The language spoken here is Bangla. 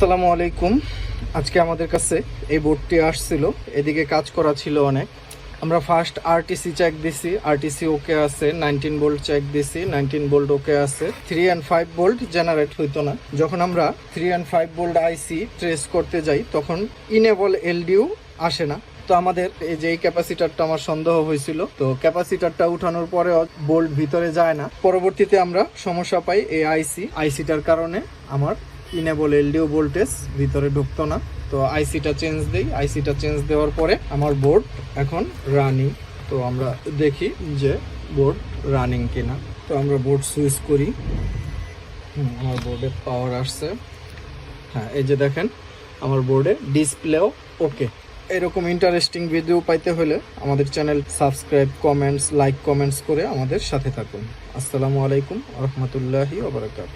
আসসালামু আলাইকুম। আজকে আমাদের কাছে এই বোর্ডটি আসছিল, এদিকে কাজ করা ছিল অনেক। আমরা ফার্স্ট আরটিসি চেক দিছি, আরটিসি ওকে আছে। 19 ভোল্ট চেক দিছি, 19 ভোল্ট ওকে আছে। 3 and 5 ভোল্ট জেনারেট হইতো না। যখন আমরা 3 and 5 ভোল্ট আইসি ট্রেস করতে যাই তখন ইনেবল এলডিও আসে না। তো আমাদের এই যে এই ক্যাপাসিটারটা আমার সন্দেহ হয়েছিল, তো ক্যাপাসিটারটা উঠানোর পরে ভোল্ট ভিতরে যায় না। পরবর্তীতে আমরা সমস্যা পাই এই আইসিটার কারণে আমার ইনেবল এলডিও ভোল্টেজ ভিতরে ঢুকতো না। তো আইসিটা চেঞ্জ দেই, আইসিটা চেঞ্জ দেওয়ার পরে আমার বোর্ড এখন রানিং। তো আমরা দেখি যে বোর্ড রানিং কিনা। তো আমরা বোর্ড সুইচ করি। আমার বোর্ডে পাওয়ার আসছে। হ্যাঁ, এই যে দেখেন আমার বোর্ডে ডিসপ্লেও ওকে। এরকম ইন্টারেস্টিং ভিডিও পাইতে হলে আমাদের channel subscribe, comments, like, comments করে আমাদের সাথে থাকুন। আসসালামু আলাইকুম ওয়া রাহমাতুল্লাহি ওয়া বারাকাতুহু।